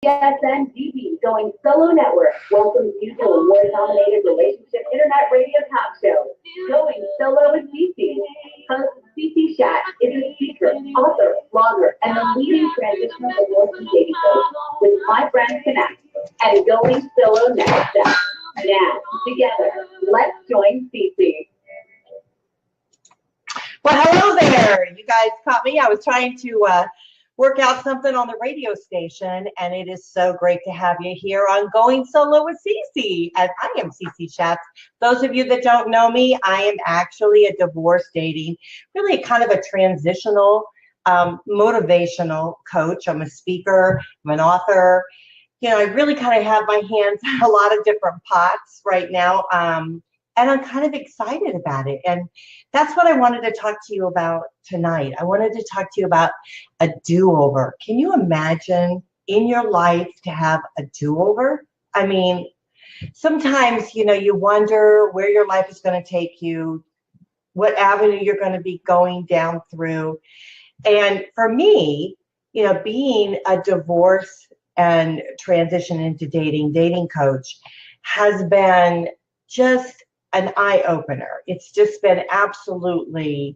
WGSN-DB, Going Solo Network, welcomes you to award-nominated relationship internet radio talk show, Going Solo with Cece. Host Cece Shatz is a speaker, author, blogger, and the leading transitional divorce and dating coach with My Friends Connect and Going Solo Next Step. Now, together, let's join Cece. Well, hello there. You guys caught me. I was trying to work out something on the radio station, and it is so great to have you here on Going Solo with Cece. And I am Cece Shatz. Those of you that don't know me, I am actually a divorce dating, really kind of a transitional, motivational coach. I'm a speaker. I'm an author. You know, I really kind of have my hands in a lot of different pots right now. And I'm kind of excited about it. And that's what I wanted to talk to you about tonight. I wanted to talk to you about a do-over. Can you imagine in your life to have a do-over? I mean, sometimes, you know, you wonder where your life is going to take you, what avenue you're going to be going down through. And for me, you know, being a divorce and transition into dating coach has been just an eye-opener. It's just been absolutely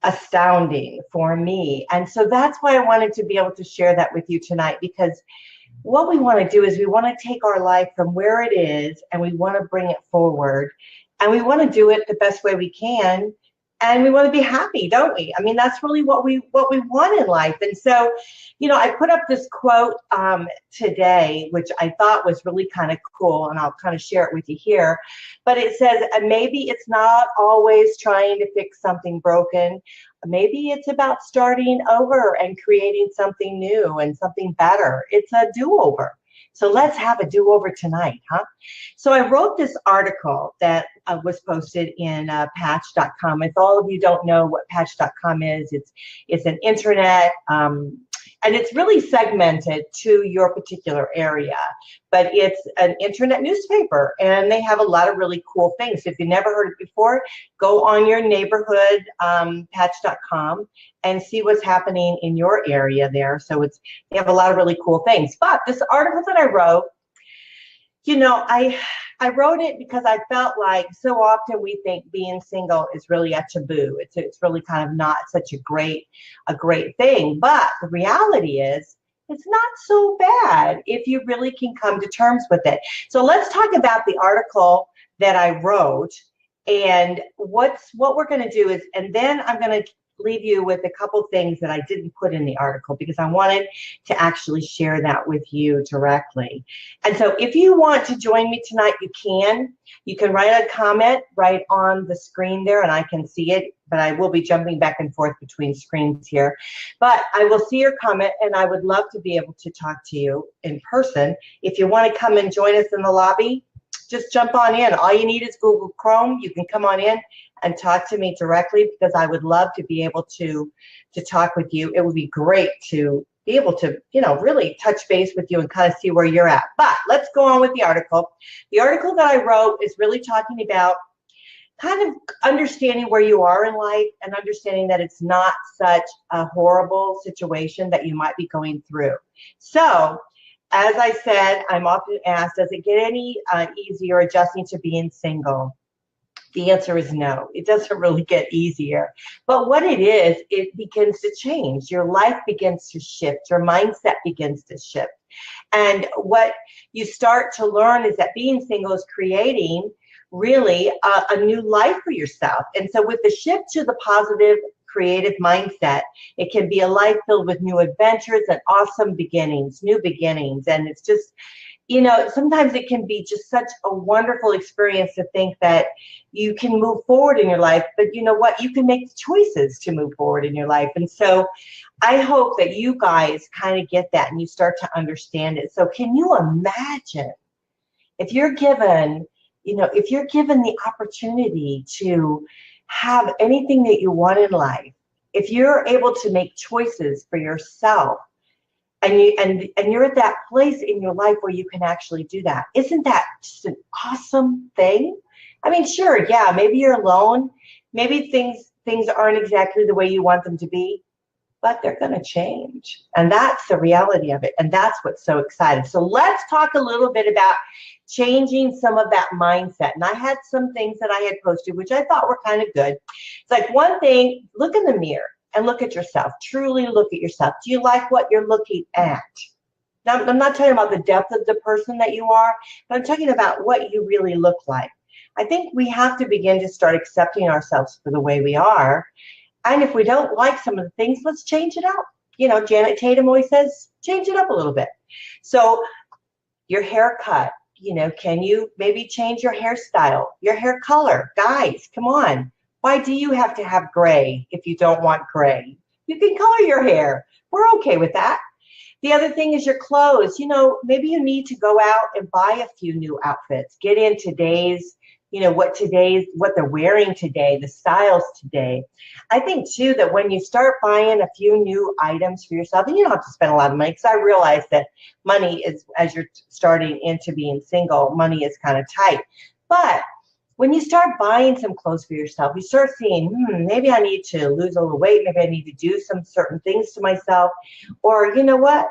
astounding for me. And so that's why I wanted to be able to share that with you tonight, because what we want to do is we want to take our life from where it is and we want to bring it forward, and we want to do it the best way we can, and we want to be happy, don't we? I mean, that's really what we want in life. And so, you know, I put up this quote today, which I thought was really kind of cool, and I'll kind of share it with you here. But it says, maybe it's not always trying to fix something broken. Maybe it's about starting over and creating something new and something better. It's a do-over. So let's have a do-over tonight, huh? So I wrote this article that was posted in patch.com. If all of you don't know what patch.com is, it's an internet, and it's really segmented to your particular area. But it's an internet newspaper, and they have a lot of really cool things. If you've never heard it before, go on your neighborhood, patch.com, and see what's happening in your area there. So they have a lot of really cool things. But this article that I wrote, you know, I wrote it because I felt like so often we think being single is really a taboo. It's really kind of not such a great thing. But the reality is, it's not so bad if you really can come to terms with it. So let's talk about the article that I wrote, and what we're going to do is, and then I'm going to leave you with a couple things that I didn't put in the article because I wanted to actually share that with you directly. And so if you want to join me tonight, you can. You can write a comment right on the screen there, and I can see it, but I will be jumping back and forth between screens here. But I will see your comment, and I would love to be able to talk to you in person. If you want to come and join us in the lobby, just jump on in. All you need is Google Chrome. You can come on in and talk to me directly, because I would love to be able to talk with you. It would be great to be able to, you know, really touch base with you and kind of see where you're at. But let's go on with the article. The article that I wrote is really talking about kind of understanding where you are in life and understanding that it's not such a horrible situation that you might be going through. So, as I said, I'm often asked, does it get any easier adjusting to being single? The answer is no. It doesn't really get easier. But what it is, it begins to change. Your life begins to shift. Your mindset begins to shift. And what you start to learn is that being single is creating really a new life for yourself. And so with the shift to the positive, creative mindset, it can be a life filled with new adventures and awesome beginnings, new beginnings. And it's just, you know, sometimes it can be just such a wonderful experience to think that you can move forward in your life, but you know what? You can make choices to move forward in your life. And so I hope that you guys kind of get that and you start to understand it. So can you imagine if you're given, you know, if you're given the opportunity to have anything that you want in life, if you're able to make choices for yourself, and you're at that place in your life where you can actually do that. Isn't that just an awesome thing? I mean, sure, yeah, maybe you're alone. Maybe things aren't exactly the way you want them to be. but they're going to change. And that's the reality of it. And that's what's so exciting. So let's talk a little bit about changing some of that mindset. And I had some things that I had posted, which I thought were kind of good. It's like, one thing, look in the mirror and look at yourself. Truly look at yourself. Do you like what you're looking at? Now, I'm not talking about the depth of the person that you are, but I'm talking about what you really look like. I think we have to begin to start accepting ourselves for the way we are. And if we don't like some of the things, let's change it up. You know, Janet Tatum always says, change it up a little bit. So your haircut, you know, can you maybe change your hairstyle, your hair color? Guys, come on. Why do you have to have gray if you don't want gray? You can color your hair. We're okay with that. The other thing is your clothes. You know, maybe you need to go out and buy a few new outfits. Get in today's, you know, what they're wearing today, the styles today. I think too that when you start buying a few new items for yourself, and you don't have to spend a lot of money, because I realize that money is, as you're starting into being single, money is kind of tight. But when you start buying some clothes for yourself, you start seeing, maybe I need to lose a little weight. Maybe I need to do some certain things to myself. Or, you know what?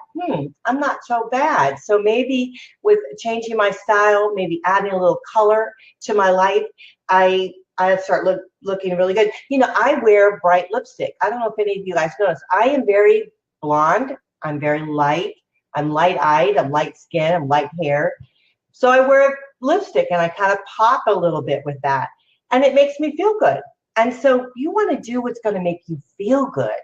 I'm not so bad. So maybe with changing my style, maybe adding a little color to my life, I start looking really good. You know, I wear bright lipstick. I don't know if any of you guys notice. I am very blonde. I'm very light. I'm light-eyed. I'm light-skinned. I'm light hair. So I wear lipstick and I kind of pop a little bit with that. And it makes me feel good. And so you want to do what's going to make you feel good.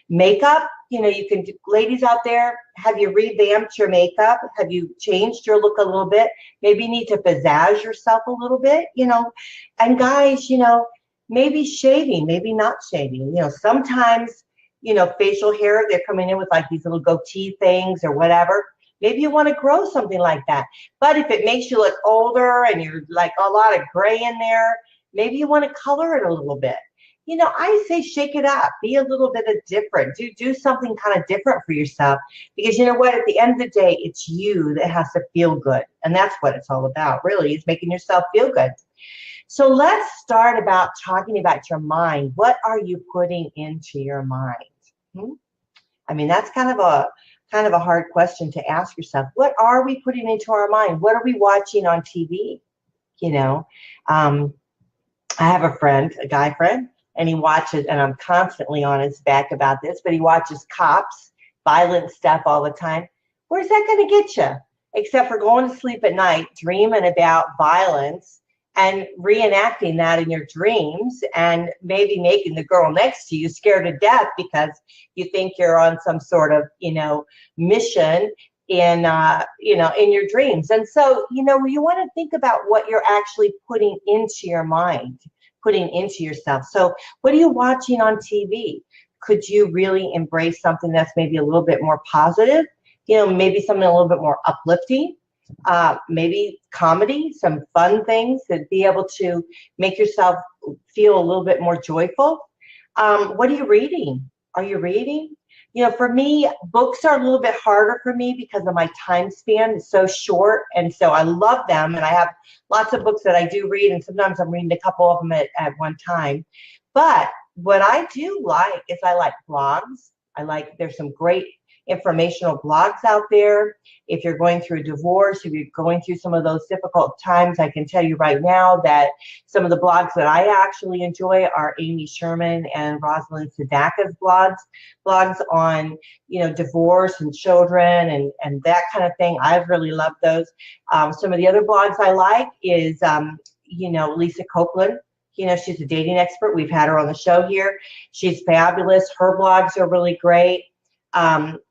Makeup, you know, you can do, ladies out there, have you revamped your makeup? Have you changed your look a little bit? Maybe you need to pizzazz yourself a little bit, you know. And guys, you know, maybe shaving, maybe not shaving. You know, sometimes, you know, facial hair, they're coming in with like these little goatee things or whatever. Maybe you want to grow something like that. But if it makes you look older and you're like a lot of gray in there, maybe you want to color it a little bit. You know, I say shake it up. Be a little bit of different. Do something kind of different for yourself. Because you know what? At the end of the day, it's you that has to feel good. And that's what it's all about, really, is making yourself feel good. So let's start about talking about your mind. What are you putting into your mind? I mean, that's kind of a hard question to ask yourself. What are we putting into our mind? What are we watching on TV? You know, I have a friend, a guy friend, and he watches, and I'm constantly on his back about this, but he watches cops, violent stuff all the time. Where's that going to get you? Except for going to sleep at night, dreaming about violence and reenacting that in your dreams, and maybe making the girl next to you scared to death because you think you're on some sort of, you know, mission in, you know, in your dreams. And so, you know, you want to think about what you're actually putting into your mind, putting into yourself. So what are you watching on TV? Could you really embrace something that's maybe a little bit more positive? You know, maybe something a little bit more uplifting. Maybe comedy, some fun things that be able to make yourself feel a little bit more joyful. What are you reading? Are you reading? You know, for me, books are a little bit harder for me because of my time span. It's so short, and so I love them, and I have lots of books that I do read, and sometimes I'm reading a couple of them at one time. But what I do like is I like blogs. There's some great informational blogs out there. If you're going through a divorce, if you're going through some of those difficult times, I can tell you right now that some of the blogs that I actually enjoy are Amy Sherman and Rosalind Sadaka's blogs on, you know, divorce and children and that kind of thing. I've really loved those. Some of the other blogs I like is, you know, Lisa Copeland. You know, she's a dating expert. We've had her on the show here. She's fabulous. Her blogs are really great.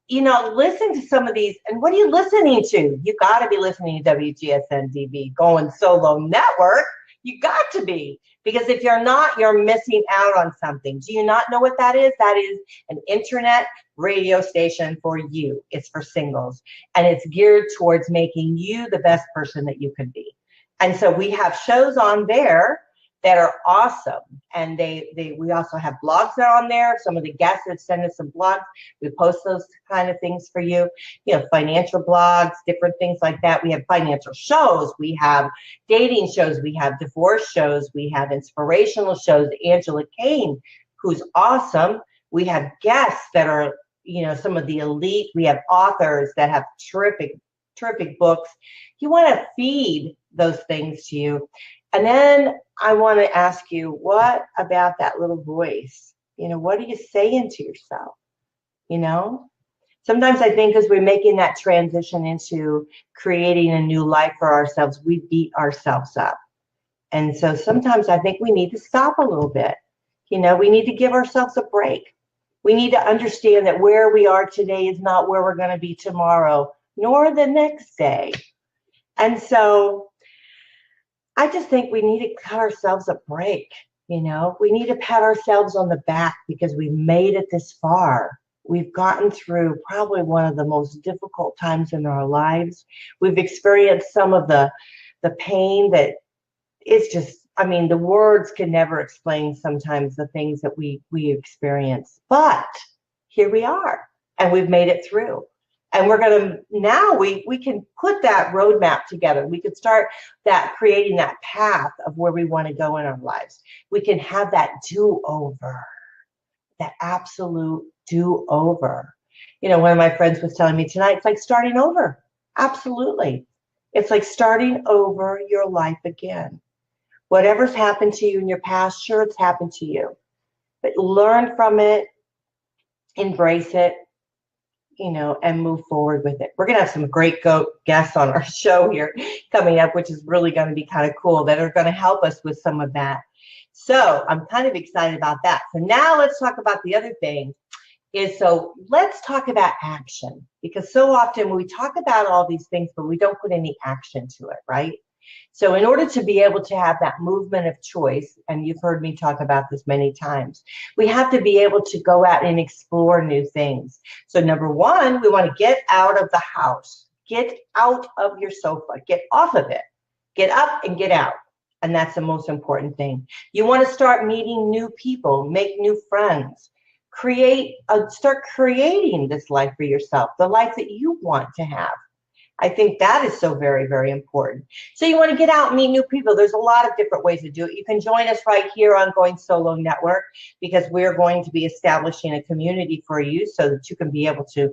You know, listen to some of these. And what are you listening to? You got to be listening to WGSN-DB, Going Solo Network. You got to be. Because if you're not, you're missing out on something. Do you not know what that is? That is an internet radio station for you. It's for singles. And it's geared towards making you the best person that you could be. And so we have shows on there that are awesome. And we also have blogs that are on there. Some of the guests that send us some blogs, we post those kind of things for you. You know, financial blogs, different things like that. We have financial shows. We have dating shows. We have divorce shows. We have inspirational shows. Angela Kane, who's awesome. We have guests that are, some of the elite. We have authors that have terrific books. You want to feed those things to you. And then I want to ask you, what about that little voice? What are you saying to yourself? Sometimes I think as we're making that transition into creating a new life for ourselves, we beat ourselves up. And so sometimes I think we need to stop a little bit. We need to give ourselves a break. We need to understand that where we are today is not where we're going to be tomorrow, nor the next day. And so I just think we need to cut ourselves a break. We need to pat ourselves on the back because we made it this far. We've gotten through probably one of the most difficult times in our lives. We've experienced some of the pain that is just, the words can never explain sometimes the things that we experience. But here we are, and we've made it through. And we're going to, now we can put that roadmap together. We can start creating that path of where we want to go in our lives. We can have that do-over, that absolute do-over. One of my friends was telling me tonight, it's like starting over. Absolutely. It's like starting over your life again. Whatever's happened to you in your past, sure, it's happened to you. But learn from it, embrace it, and move forward with it. We're going to have some great guests on our show here coming up, which is really going to be kind of cool, that are going to help us with some of that. So I'm kind of excited about that. So now let's talk about the other thing let's talk about action, because so often we talk about all these things, but we don't put any action to it, right? So in order to be able to have that movement of choice, and you've heard me talk about this many times, we have to be able to go out and explore new things. So number one, we want to get out of the house, get out of your sofa, get off of it, get up and get out. And that's the most important thing. You want to start meeting new people, make new friends, start creating this life for yourself, the life that you want to have. I think that is so very, very important. So you want to get out and meet new people. There's a lot of different ways to do it. You can join us right here on Going Solo Network, because we're going to be establishing a community for you so that you can be able to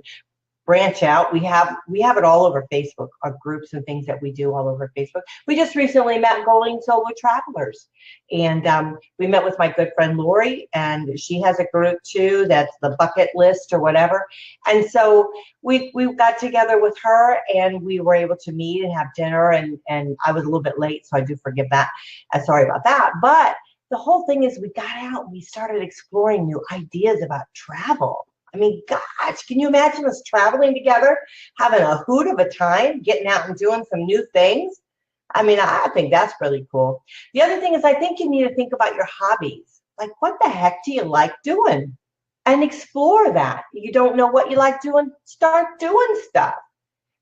branch out. We have it all over Facebook, our groups and things that we do all over Facebook. We just recently met Going Solo Travelers, and we met with my good friend Lori, and she has a group too that's the bucket list or whatever. And so we got together with her, and we were able to meet and have dinner, and I was a little bit late, so I do forgive that. Sorry about that. But the whole thing is we got out and we started exploring new ideas about travel. Gosh, can you imagine us traveling together, having a hoot of a time, getting out and doing some new things? I think that's really cool. The other thing is, I think you need to think about your hobbies. Like, what the heck do you like doing? And explore that. You don't know what you like doing? Start doing stuff.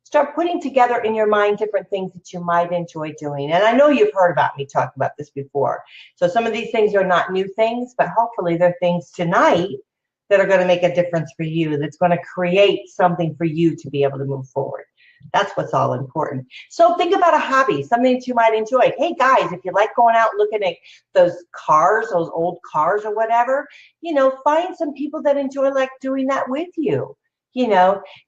Start putting together in your mind different things that you might enjoy doing. And I know you've heard about me talk about this before. So some of these things are not new things, but hopefully they're things tonight that are going to make a difference for you, that's going to create something for you to be able to move forward. That's what's all important. So think about a hobby, something that you might enjoy. Hey guys, if you like going out looking at those cars, those old cars or whatever, find some people that enjoy doing that with you.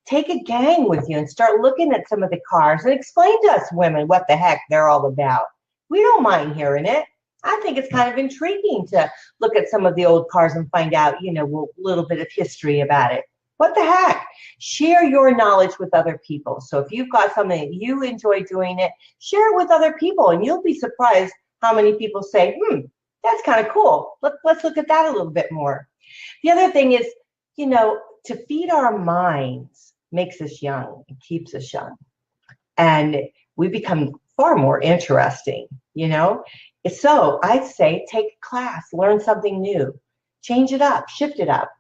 Take a gang with you and start looking at some of the cars and explain to us women what the heck they're all about. We don't mind hearing it. I think it's kind of intriguing to look at some of the old cars and find out, a little bit of history about it. What the heck? Share your knowledge with other people. So if you've got something that you enjoy doing it, share it with other people, and you'll be surprised how many people say, that's kind of cool. Let's look at that a little bit more. The other thing is, to feed our minds makes us young and keeps us young. And we become far more interesting, So I'd say take a class, learn something new, change it up, shift it up.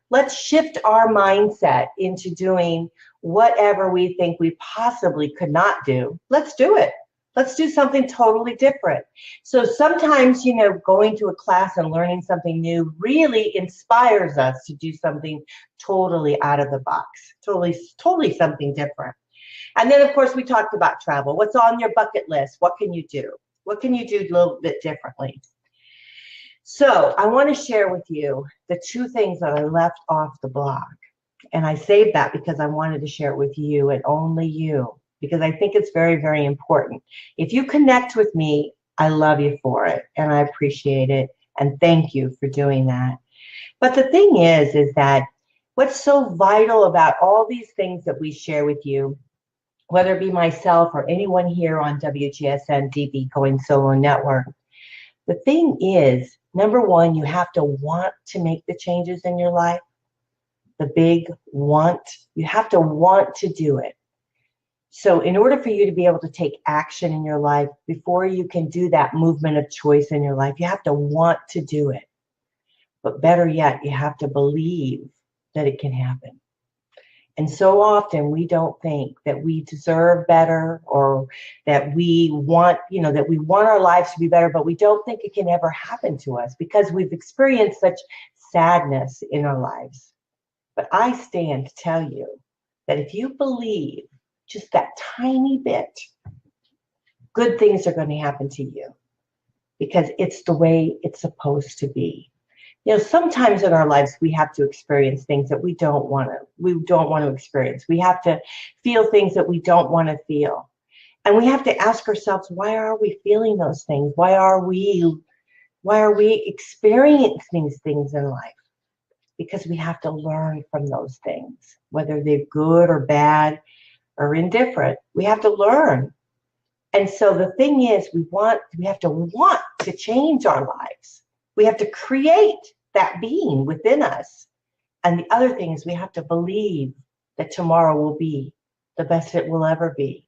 Let's shift our mindset into doing whatever we think we possibly could not do. Let's do it. Let's do something totally different. So sometimes, going to a class and learning something new really inspires us to do something totally out of the box, totally something different. And then, of course, we talked about travel. What's on your bucket list? What can you do? What can you do a little bit differently? So I want to share with you the two things that I left off the blog. And I saved that because I wanted to share it with you and only you, because I think it's very, very important. If you connect with me, I love you for it and I appreciate it. And thank you for doing that. But the thing is that what's so vital about all these things that we share with you, whether it be myself or anyone here on WGSN-DB Going Solo Network, the thing is, number one, you have to want to make the changes in your life. The big want, you have to want to do it. So in order for you to be able to take action in your life, before you can do that movement of choice in your life, you have to want to do it. But better yet, you have to believe that it can happen. And so often we don't think that we deserve better, or that we want, that we want our lives to be better, but we don't think it can ever happen to us because we've experienced such sadness in our lives. But I stand to tell you that if you believe just that tiny bit, good things are going to happen to you because it's the way it's supposed to be. Sometimes in our lives we have to experience things that we don't want to experience. We have to feel things that we don't want to feel. And we have to ask ourselves, why are we feeling those things? Why are we experiencing these things in life? Because we have to learn from those things, whether they're good or bad or indifferent. We have to learn. And so the thing is, we have to want to change our lives. We have to create that being within us. And the other thing is we have to believe that tomorrow will be the best it will ever be.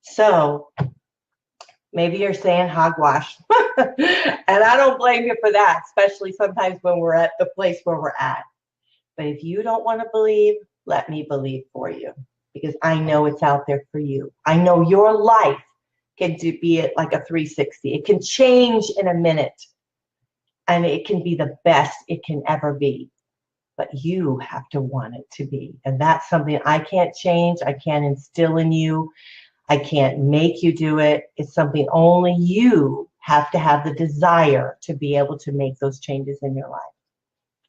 So maybe you're saying hogwash. And I don't blame you for that, especially sometimes when we're at the place where we're at. But if you don't want to believe, let me believe for you, because I know it's out there for you. I know your life can be it like a 360. It can change in a minute. And it can be the best it can ever be. But you have to want it to be. And that's something I can't change. I can't instill in you. I can't make you do it. It's something only you have to have the desire to be able to make those changes in your life.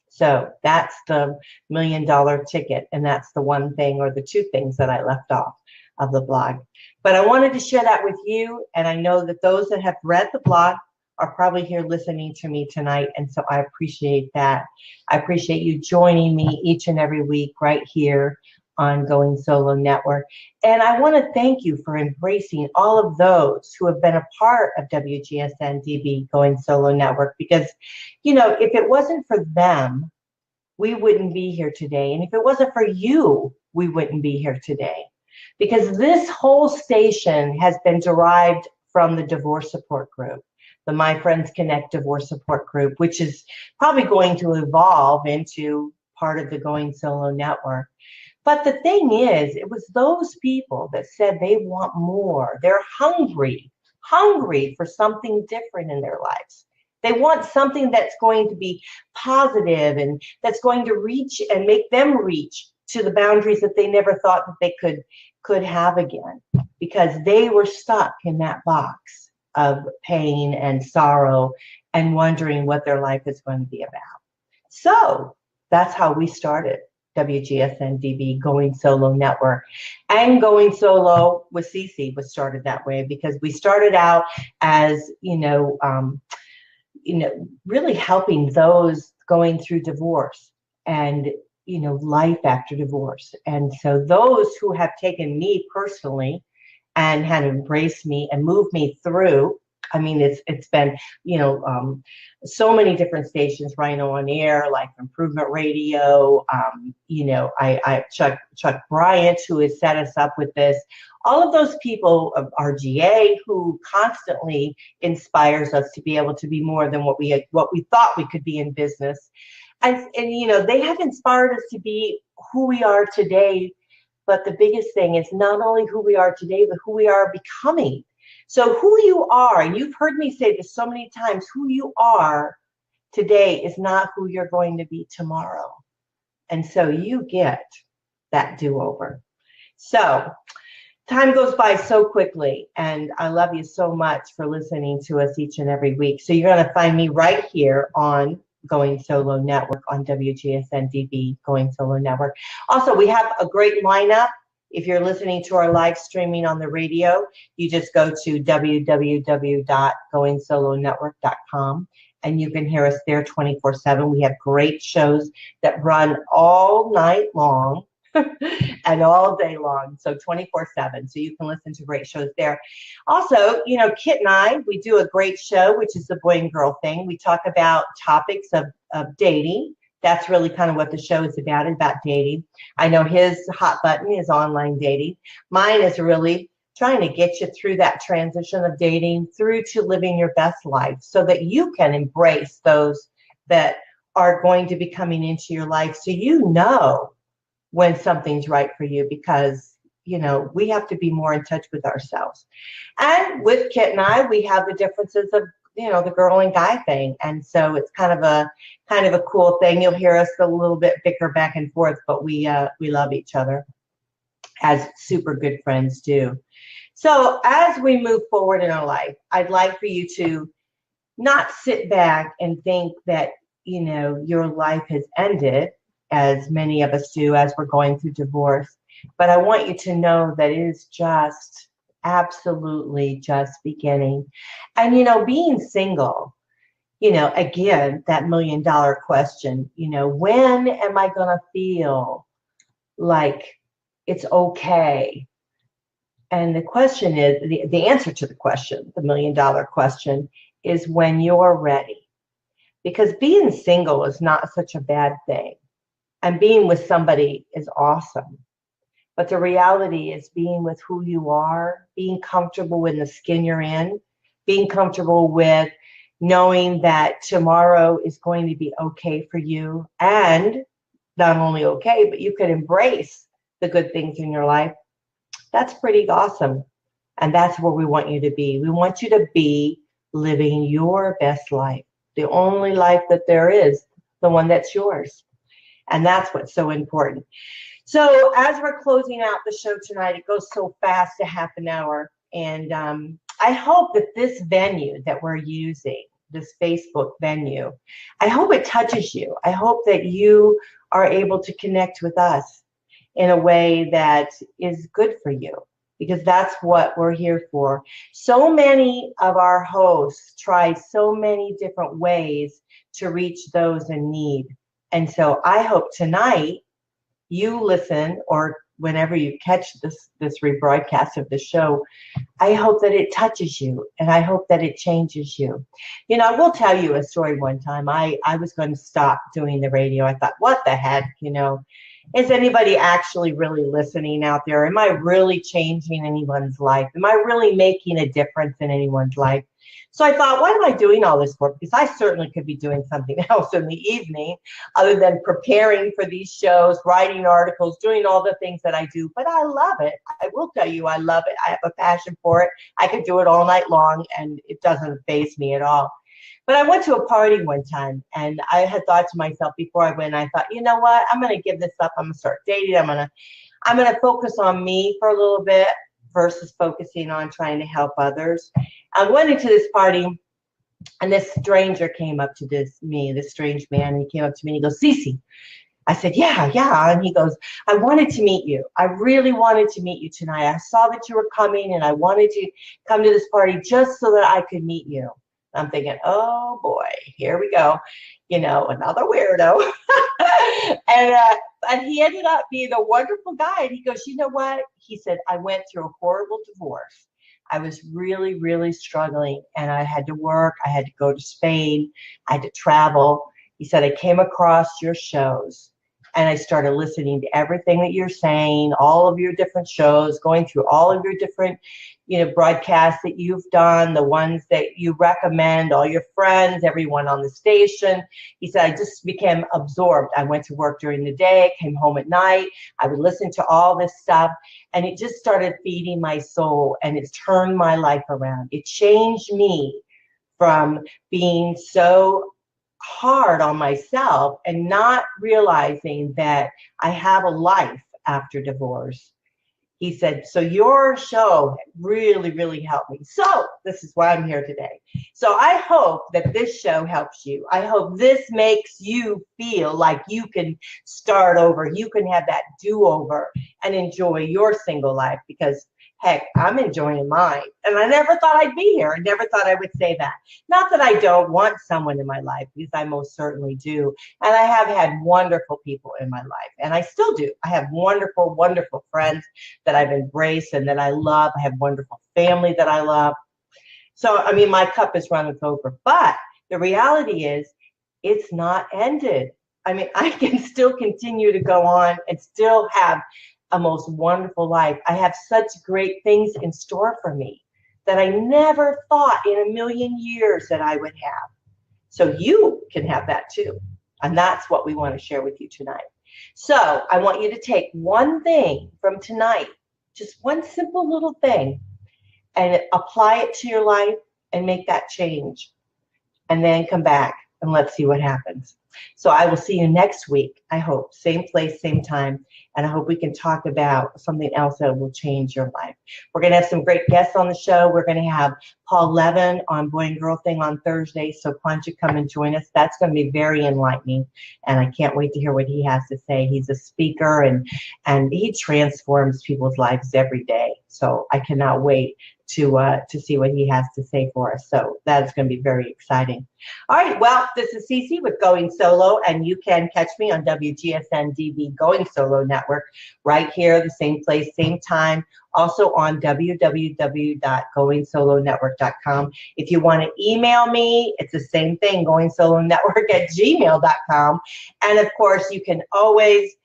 So that's the $1 million ticket. And that's the one thing or the two things that I left off of the blog. But I wanted to share that with you. And I know that those that have read the blog are probably here listening to me tonight. And so I appreciate that. I appreciate you joining me each and every week right here on Going Solo Network. And I want to thank you for embracing all of those who have been a part of WGSN-DB Going Solo Network, because, if it wasn't for them, we wouldn't be here today. And if it wasn't for you, we wouldn't be here today. Because this whole station has been derived from the divorce support group, the My Friends Connect divorce support group, which is probably going to evolve into part of the Going Solo Network. But the thing is, it was those people that said they want more. They're hungry for something different in their lives. They want something that's going to be positive and that's going to reach and make them reach to the boundaries that they never thought that they could have again, because they were stuck in that box of pain and sorrow and wondering what their life is going to be about. So that's how we started WGSN-DB Going Solo Network. And Going Solo with Cece was started that way because we started out as, really helping those going through divorce and, life after divorce. And so those who have taken me personally and had embraced me and moved me through. I mean, it's been, so many different stations, Rhino on Air, Life Improvement Radio, Chuck Bryant, who has set us up with this, all of those people of RGA who constantly inspires us to be able to be more than what we thought we could be in business. And they have inspired us to be who we are today. But the biggest thing is not only who we are today, but who we are becoming. So who you are, and you've heard me say this so many times, who you are today is not who you're going to be tomorrow. And so you get that do-over. So time goes by so quickly, and I love you so much for listening to us each and every week. So you're going to find me right here on Going Solo Network on WGSN-DB, Going Solo Network. Also, we have a great lineup. If you're listening to our live streaming on the radio, you just go to www.goingsolonetwork.com, and you can hear us there 24/7. We have great shows that run all night long and all day long, so 24/7. So you can listen to great shows there. Also, you know, Kit and I, we do a great show, which is the Boy and Girl Thing. We talk about topics of dating. That's really kind of what the show is about dating. I know his hot button is online dating. Mine is really trying to get you through that transition of dating through to living your best life so that you can embrace those that are going to be coming into your life, so you know when something's right for you, because, you know, we have to be more in touch with ourselves. And with Kit and I, we have the differences of, you know, the girl and guy thing. And so it's kind of a cool thing. You'll hear us a little bit bicker back and forth, but we love each other as super good friends do. So as we move forward in our life, I'd like for you to not sit back and think that, you know, your life has ended, as many of us do as we're going through divorce. But I want you to know that it is just absolutely just beginning. And, you know, being single, you know, again, that $1 million question, you know, when am I going to feel like it's okay? And the question is, the answer to the question, the $1 million question, is when you're ready. Because being single is not such a bad thing. And being with somebody is awesome. But the reality is being with who you are, being comfortable in the skin you're in, being comfortable with knowing that tomorrow is going to be okay for you, and not only okay, but you can embrace the good things in your life. That's pretty awesome. And that's where we want you to be. We want you to be living your best life, the only life that there is, the one that's yours. And that's what's so important. So as we're closing out the show tonight, it goes so fast, a half an hour. And I hope that this venue that we're using, this Facebook venue, I hope it touches you. I hope that you are able to connect with us in a way that is good for you, because that's what we're here for. So many of our hosts try so many different ways to reach those in need. And so I hope tonight you listen, or whenever you catch this rebroadcast of the show, I hope that it touches you, and I hope that it changes you. You know, I will tell you a story. One time I was going to stop doing the radio. I thought, what the heck, you know, is anybody actually really listening out there? Am I really changing anyone's life? Am I really making a difference in anyone's life? So I thought, why am I doing all this work? Because I certainly could be doing something else in the evening other than preparing for these shows, writing articles, doing all the things that I do. But I love it. I will tell you, I love it. I have a passion for it. I could do it all night long, and it doesn't faze me at all. But I went to a party one time, and I had thought to myself before I went, I thought, you know what? I'm going to give this up. I'm going to start dating. I'm going to focus on me for a little bit versus focusing on trying to help others. I went into this party, and this stranger came up to this strange man, and he came up to me and he goes, Cece. I said, yeah. And he goes, I wanted to meet you. I really wanted to meet you tonight. I saw that you were coming, and I wanted to come to this party just so that I could meet you. I'm thinking, oh boy, here we go. You know, another weirdo. And he ended up being a wonderful guy. And he goes, you know what? He said, I went through a horrible divorce. I was really, really struggling, and I had to work. I had to go to Spain. I had to travel. He said, I came across your shows, and I started listening to everything that you're saying, all of your different shows, going through all of your different, you know, broadcasts that you've done, the ones that you recommend, all your friends, everyone on the station. He said, I just became absorbed. I went to work during the day, came home at night. I would listen to all this stuff, and it just started feeding my soul, and it's turned my life around. It changed me from being so hard on myself and not realizing that I have a life after divorce. He said, so your show really, really helped me. So this is why I'm here today. So I hope that this show helps you. I hope this makes you feel like you can start over. You can have that do-over and enjoy your single life, because heck, I'm enjoying mine. And I never thought I'd be here. I never thought I would say that. Not that I don't want someone in my life, because I most certainly do. And I have had wonderful people in my life, and I still do. I have wonderful, wonderful friends that I've embraced and that I love. I have wonderful family that I love. So, I mean, my cup is runneth over. But the reality is, it's not ended. I mean, I can still continue to go on and still have a most wonderful life. I have such great things in store for me that I never thought in a million years that I would have. So you can have that too. And that's what we want to share with you tonight. So I want you to take one thing from tonight, just one simple little thing, and apply it to your life and make that change. And then come back and let's see what happens. So I will see you next week, I hope. Same place, same time. And I hope we can talk about something else that will change your life. We're going to have some great guests on the show. We're going to have Paul Levin on Boy and Girl Thing on Thursday. So why don't you come and join us? That's going to be very enlightening. And I can't wait to hear what he has to say. He's a speaker, and he transforms people's lives every day. So I cannot wait to see what he has to say for us. So that is going to be very exciting. All right, well, this is Cece with Going Solo, and you can catch me on WGSN-DB Going Solo Network right here, the same place, same time. Also on www.goingsolonetwork.com. If you want to email me, it's the same thing, goingsolonetwork@gmail.com. And of course, you can always,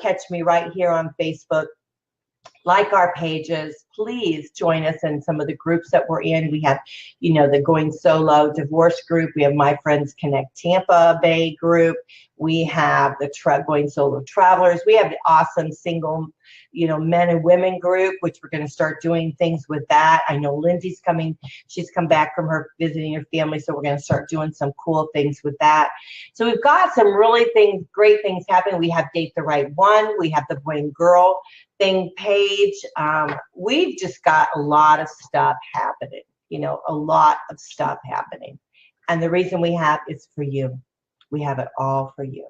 catch me right here on Facebook. Like our pages, please join us in some of the groups that we're in. We have, the Going Solo Divorce group. We have My Friends Connect Tampa Bay group. We have the Going Solo Travelers. We have the awesome single, men and women group, which we're going to start doing things with that. I know Lindsay's coming. She's come back from her visiting her family, so we're going to start doing some cool things with that. So we've got some really great things happening. We have Date the Right One. We have the Boy and Girl Thing page. We've just got a lot of stuff happening, a lot of stuff happening. And the reason we have is for you. We have it all for you.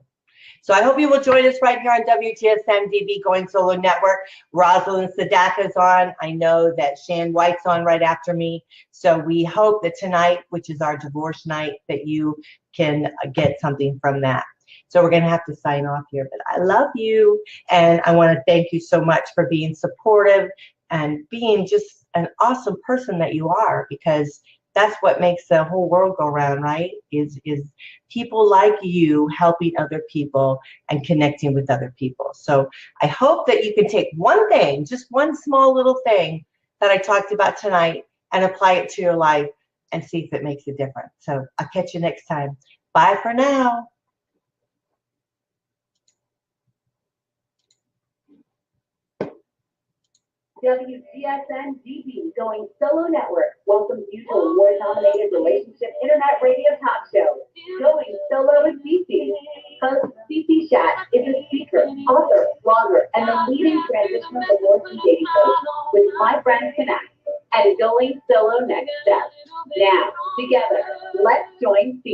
So I hope you will join us right here on WGSN-DB Going Solo Network. Rosalind Sadaka's on. I know that Shan White's on right after me. So we hope that tonight, which is our divorce night, that you can get something from that. So we're going to have to sign off here, but I love you. And I want to thank you so much for being supportive and being just an awesome person that you are, because that's what makes the whole world go round, right? Is people like you helping other people and connecting with other people. So I hope that you can take one thing, just one small little thing that I talked about tonight, and apply it to your life and see if it makes a difference. So I'll catch you next time. Bye for now. WGSN-DB Going Solo Network welcomes you to award-nominated relationship internet radio talk show, Going Solo with Cece. Host Cece Shatz is a speaker, author, blogger, and the leading transitional divorce and dating coach with My Friends Connect and Going Solo Next Step. Now, together, let's join Cece.